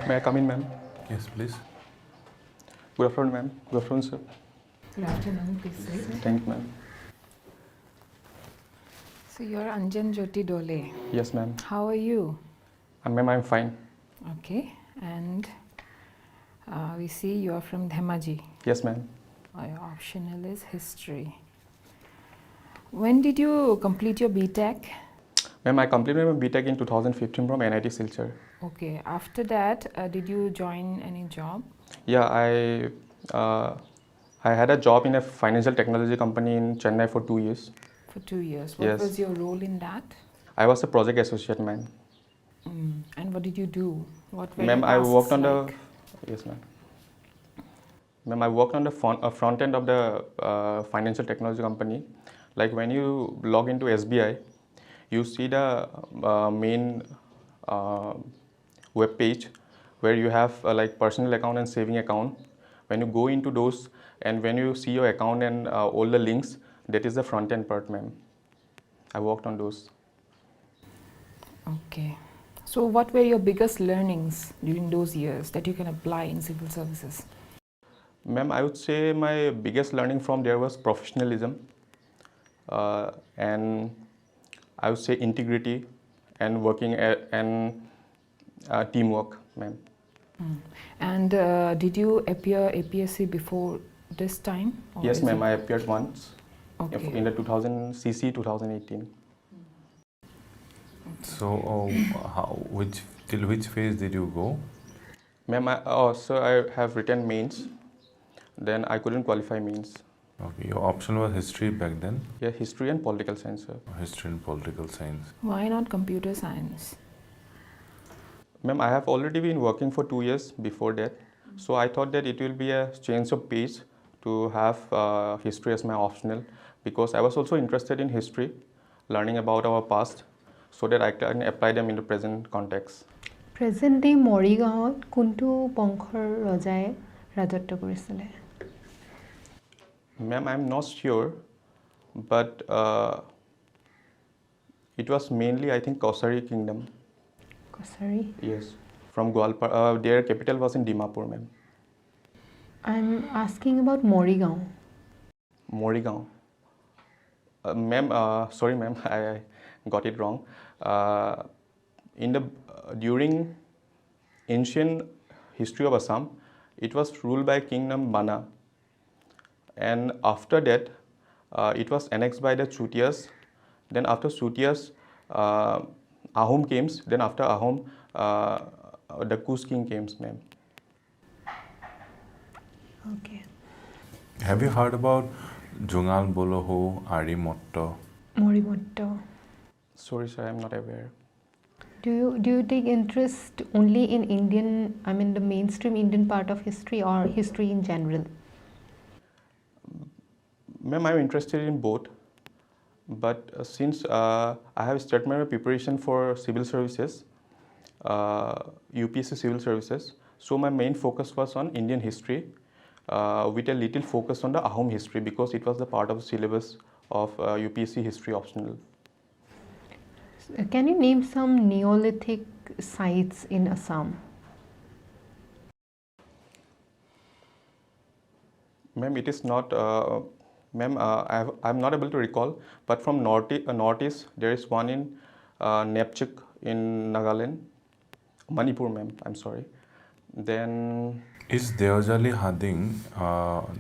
May I come in, ma'am? Yes, please. Good afternoon, ma'am. Good afternoon, sir. Good afternoon, please sit. Thank you, ma'am. So you're Anjan Jyoti Doley. Yes, ma'am. How are you? Ma'am, I'm fine. Okay, and we see you are from Dhemaji. Yes, ma'am. Your optional is history. When did you complete your BTech? Ma'am, I completed my BTech in 2015 from NIT Silchar. Okay, after that, did you join any job? Yeah, I had a job in a financial technology company in Chennai for 2 years. For 2 years. What Yes. was your role in that? I was a project associate, ma'am. And what did you do? What were Ma'am, your I tasks worked on like? Yes, ma'am. Ma'am, I worked on the front end of the financial technology company. Like when you log into SBI, you see the main web page where you have like personal account and saving account. When you go into those and when you see your account and all the links, that is the front end part, ma'am. I worked on those. Okay. So what were your biggest learnings during those years that you can apply in civil services? Ma'am, I would say my biggest learning from there was professionalism and I would say integrity and working and teamwork, ma'am. And did you appear APSC before this time? Or Yes, is ma'am. it- I appeared once Okay. in the 2000 CC 2018. So, till which phase did you go? Ma'am, so I have written mains. Then I couldn't qualify mains. Okay, your option was history back then, Yeah, history and political science, sir. history and political science. Why not computer science? Ma'am, I have already been working for 2 years before that. So I thought that it will be a change of pace to have history as my optional because I was also interested in history, learning about our past so that I can apply them in the present context. Present day মৰিগাঁৱত কোনটো বংশৰ ৰজাই ৰাজত্ব কৰিছিলে? Ma'am, I'm not sure, but it was mainly, I think, Kausari Kingdom. Kachari. Yes, from Gwalpar. Their capital was in Dimapur, ma'am. I'm asking about Morigaon. Morigaon. Ma'am, sorry, ma'am, I got it wrong. During ancient history of Assam, it was ruled by King named Bana, and after that, it was annexed by the Chutias. Then after Chutias, Ahom came. Then after Ahom, the Kus king came, ma'am. Okay. Have you heard about Jungal Boloho, Ari Motto? মৰিমত্ত. Sorry, sir, I'm not aware. Do you take interest only in Indian, I mean the mainstream Indian part of history or history in general? Ma'am, I'm interested in both, but since I have started my preparation for civil services, UPSC civil services, so my main focus was on Indian history with a little focus on the Ahom history because it was the part of the syllabus of UPSC history optional. Can you name some Neolithic sites in Assam? Ma'am, it is not, ma'am, I'm not able to recall, but from northeast, there is one in Nepchik in Nagaland, Manipur, ma'am, I'm sorry. Then, Is Deojali Hading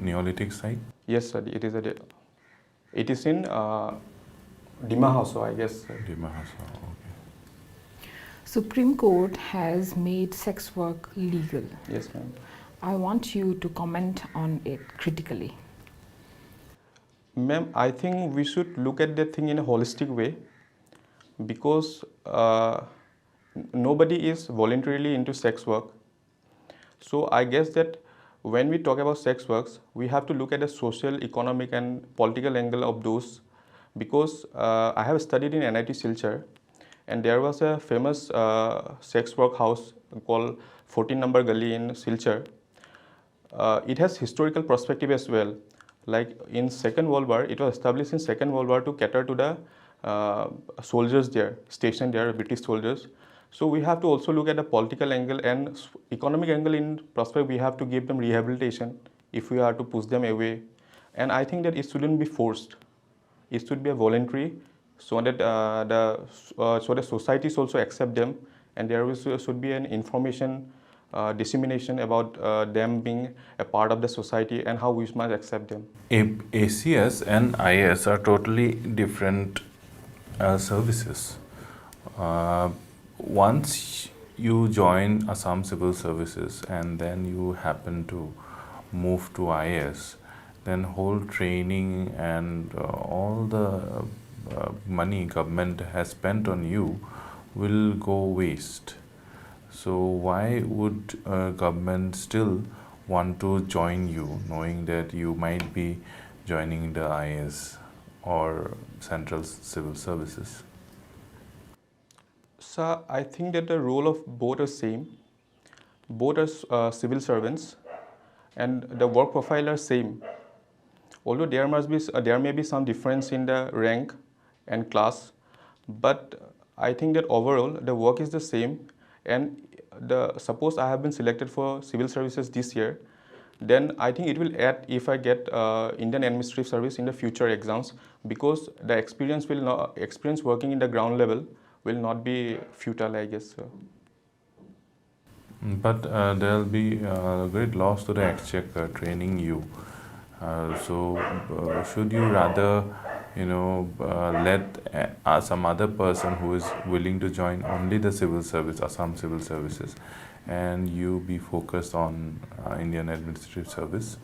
Neolithic site? yes, sir, it is in Dima House, I guess. Sir. Dimahasa, okay. Supreme Court has made sex work legal. Yes, ma'am. I want you to comment on it critically. Ma'am, I think we should look at that thing in a holistic way because nobody is voluntarily into sex work. So I guess that when we talk about sex works, we have to look at the social, economic and political angle of those because I have studied in NIT Silchar and there was a famous sex work house called 14 number Gully in Silchar. It has historical perspective as well. Like in Second World War, it was established in Second World War to cater to the soldiers there, stationed there, British soldiers. So we have to also look at the political angle and economic angle in prospect. We have to give them rehabilitation if we are to push them away. And I think that it shouldn't be forced. It should be a voluntary, so that so the societies also accept them, and there should be an information dissemination about them being a part of the society and how we must accept them. ACS and IS are totally different services. Once you join Assam Civil Services and then you happen to move to IS, then whole training and all the money government has spent on you will go waste. So why would government still want to join you, knowing that you might be joining the IS or Central Civil Services? So I think that the role of both are same. Both are civil servants, and the work profile are same. Although there may be some difference in the rank and class, but I think that overall the work is the same. And suppose I have been selected for civil services this year, then I think it will add if I get Indian Administrative Service in the future exams, because the experience working in the ground level will not be futile, I guess. So. But there will be great loss to the exchequer training you. So should you rather, let some other person who is willing to join only the civil service, Assam Civil Services, and you be focused on Indian Administrative Service?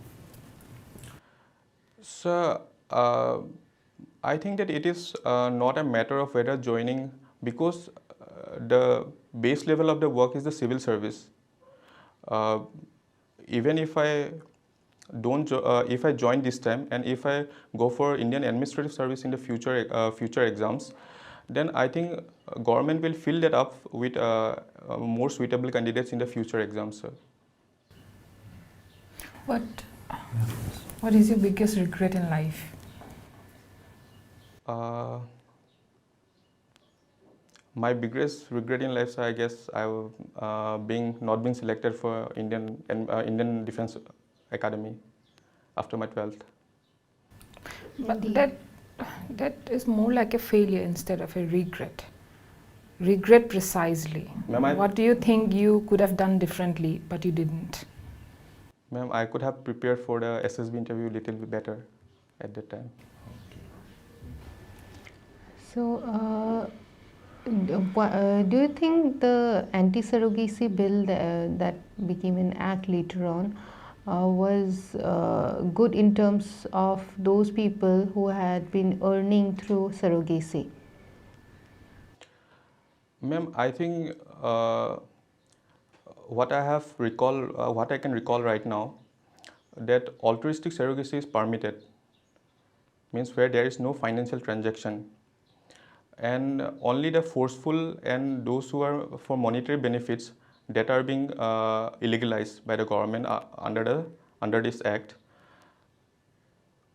So I think that it is not a matter of whether joining, because the base level of the work is the civil service. Even if I if I join this time and if I go for Indian Administrative Service in the future exams, then I think government will fill that up with more suitable candidates in the future exams. Sir. What is your biggest regret in life? My biggest regret in life, I guess, I not being selected for Indian Defence Academy after my 12th. But that is more like a failure instead of a regret. Regret precisely. Ma'am, What do you think you could have done differently, but you didn't? Ma'am, I could have prepared for the SSB interview a little bit better at that time. So, do you think the anti-surrogacy bill that became an act later on was good in terms of those people who had been earning through surrogacy? Ma'am, I think what I can recall right now, that altruistic surrogacy is permitted, means where there is no financial transaction, and only the forceful and those who are for monetary benefits that are being illegalized by the government under this act.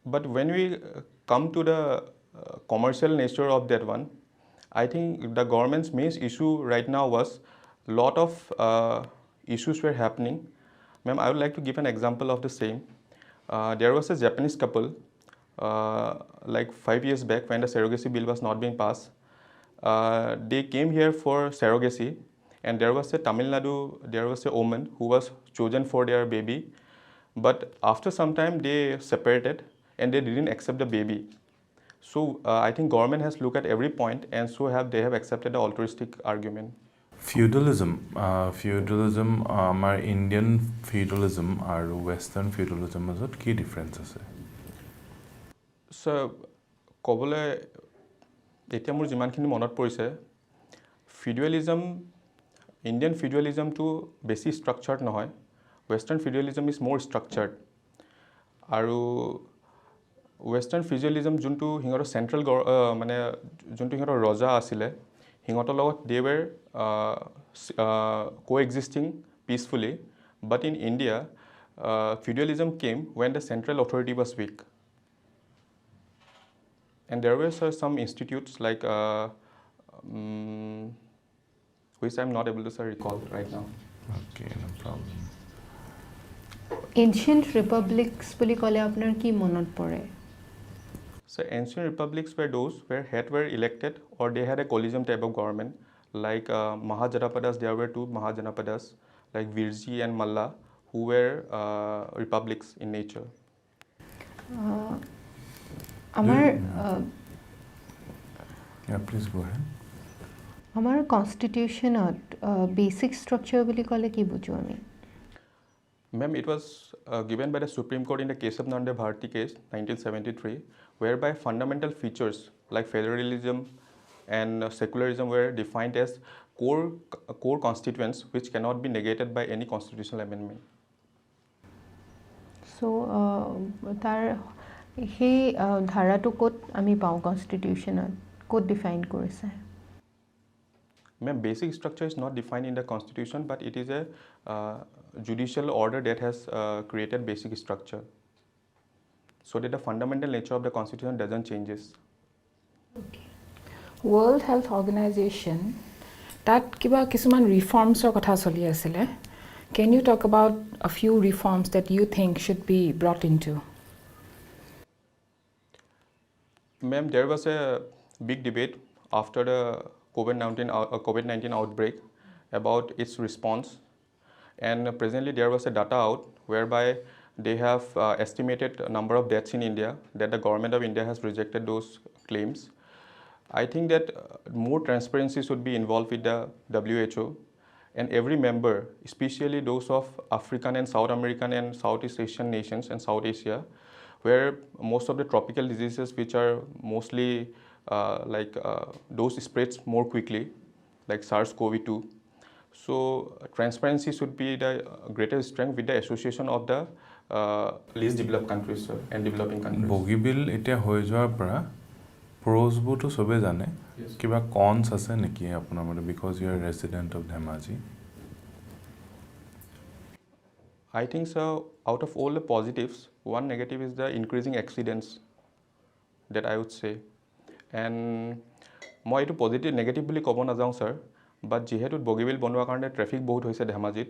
But when we come to the commercial nature of that one, I think the government's main issue right now was lot of issues were happening. Ma'am, I would like to give an example of the same. There was a Japanese couple like 5 years back when the surrogacy bill was not being passed. They came here for surrogacy, and there was a woman who was chosen for their baby. But after some time they separated and they didn't accept the baby. So I think government has looked at every point, and so they have accepted the altruistic argument. Feudalism, our Indian feudalism and Western feudalism is what key difference আছে? So ক'বলৈ এতিয়া মোৰ যিমানখিনি মনত পৰিছে, Indian ফিউডালিজমটো বেছি ষ্ট্ৰাকচাৰ্ড নহয়, western feudalism is মোৰ ষ্ট্ৰাকচাৰ্ড। আৰু ৱেষ্টাৰ্ণ ফিউডালিজম যোনটো সিহঁতৰ চেণ্ট্ৰেল মানে যোনটো সিহঁতৰ ৰজা আছিলে, সিহঁতৰ লগত দে ৱেৰ coexisting peacefully. But in India, feudalism came when the central authority was weak. And there were some institutes like which I'm not able to, sir, recall right now. Okay, no problem. Ancient republics বুলি ক'লে আপোনাৰ কি মনত পৰে? So ancient republics were those where heads were elected or they had a collegium type of government. Like Mahajanapadas, there were two Mahajanapadas, like Virji and Malla, who were republics in nature. আমাৰ Yeah, please go ahead. আমাৰ কনষ্টিটিউশ্যনত basic structure বুলি ক'লে কি বুজো আমি? Ma'am, it was given by the Supreme Court in the Keshav Nande Bharti case, 1973, whereby fundamental features like federalism and secularism were defined as core constituents which cannot be negated by any constitutional amendment. চ' তাৰ সেই ধাৰাটো ক'ত আমি পাওঁ কনষ্টিটিউশ্যনত? ক'ত define কৰিছে? Ma'am, basic structure is not defined in the constitution, but it is a judicial order that has created basic structure, so that the fundamental nature of the constitution doesn't changes. World Health Organization তাত কিবা কিছুমান ৰিফৰ্মছৰ কথা চলি আছিলে. Can you talk about a few reforms that you think should be brought into? Ma'am, there was a big debate after the COVID-19 outbreak about its response, and presently there was a data out whereby they have estimated a number of deaths in India, that the government of India has rejected those claims. I think that more transparency should be involved with the WHO, and every member, especially those of African and South American and Southeast Asian nations and South Asia, where most of the tropical diseases which are mostly those spreads more quickly, like SARS-CoV-2. So transparency should be the greatest strength with the association of the least developed countries, sir, and developing countries. Bogibeel এতিয়া হৈ যোৱাৰ পৰা প্ৰ'জবোৰতো চবেই জানে, কিবা cons আছে নেকি আপোনাৰ মতে, because you are resident of Dhemaji? I think so. Out of all the positives, one negative is the increasing accidents, that I would say. And মই এইটো পজিটিভ নেগেটিভ বুলি ক'ব নাযাওঁ ছাৰ, বাট যিহেতু বগীবিল বনোৱাৰ কাৰণে ট্ৰেফিক বহুত হৈছে ধেমাজিত,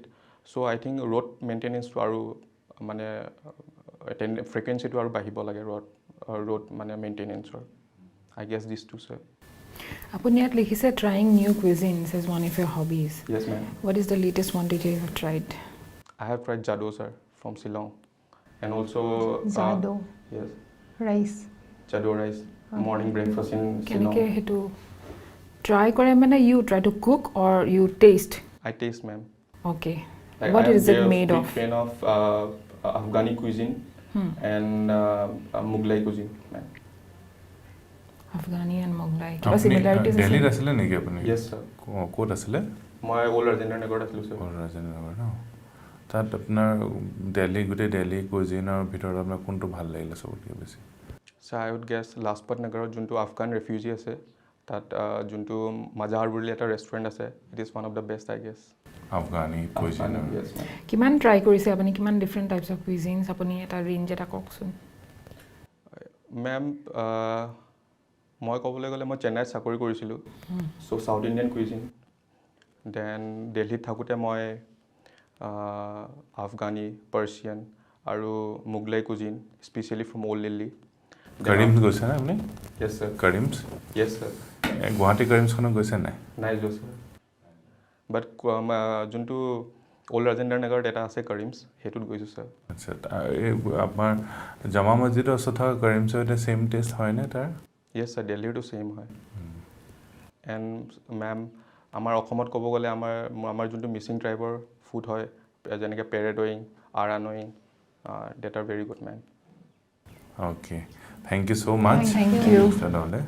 চ' আই থিংক ৰোড মেইনটেনেঞ্চটো আৰু মানে ফ্ৰিকুৱেঞ্চিটো আৰু বাঢ়িব লাগে ৰোড মানে মেইনটেনেঞ্চৰ. আই গেছ দিছ টু, ছাৰ. আপুনি ইয়াত লিখিছে trying new cuisines as one of your hobbies. Yes, ma'am. What is the latest one that you have tried? I have tried jado, sir, from Shillong, and also Jado. Yes, rice jado rice, morning breakfast in Shillong. কেনেকৈ সেইটো try কৰে মানে you try to cook or you taste? I taste, ma'am. Okay. Like, What I am is it a made big of? fan of Afghani cuisine and Mughlai cuisine, ma'am. Afghani and Mughlai. কিবা similarities আছে? দিল্লীত আছিলে নেকি আপুনি? Yes, sir. ক'ত আছিলে? মই old Rajendra নগৰত আছিলোঁ, sir. ৰাজেন্দ্ৰ নগৰ ন? তাত আপোনাৰ গোটেই দিল্লী কুজিনৰ ভিতৰত আপোনাৰ কোনটো ভাল লাগিলে চবতকৈ বেছি? So I would guess Lajpat নগৰত যোনটো আফগান ৰেফিউজি আছে, তাত যোনটো মাজাহাৰ বুলি এটা ৰেষ্টুৰেণ্ট আছে, it is one of the best, I guess. Afghani কুজিনৰ? Yes, ma'am. কিমান ট্ৰাই কৰিছে আপুনি? কিমান ডিফাৰেণ্ট টাইপছ অফ কুইজিনছ আপুনি এটা ৰেঞ্জ এটা কওকচোন. মেম, মই ক'বলৈ গ'লে মই চেন্নাইত চাকৰি কৰিছিলোঁ, চ' চাউথ ইণ্ডিয়ান কুইজিন. দেন দিল্লীত থাকোঁতে মই আফগানী, পাৰ্চিয়ান আৰু Mughlai cuisine, specially from old Delhi. Karim's গৈছেনে আপুনি? Yes, sir. Karim's? Yes, sir. Guwahati কৰিমছখনত গৈছে নাই? নাই যোৱা, ছাৰ. বাট যোনটো অল্ড ৰাজেন্দ্ৰ নগৰত এটা আছে কৰিমছ, সেইটোত গৈছোঁ, ছাৰ. আচ্ছা, এই আপোনাৰ জামা মছজিদৰ ওচৰত থকা কৰিমছৰ এতিয়া ছেইম টেষ্ট হয়নে তাৰ? য়েছ, ছাৰ, দিল্লীটো ছেইম হয়. এণ্ড মেম, আমাৰ অসমত ক'ব গ'লে আমাৰ যোনটো মিচিং ট্ৰাইবৰ ফুড হয়, যেনেকৈ পেৰেডয়িং, আৰানয়িং, that are very good, ma'am. Okay, thank you so' much. Thank you. Doley.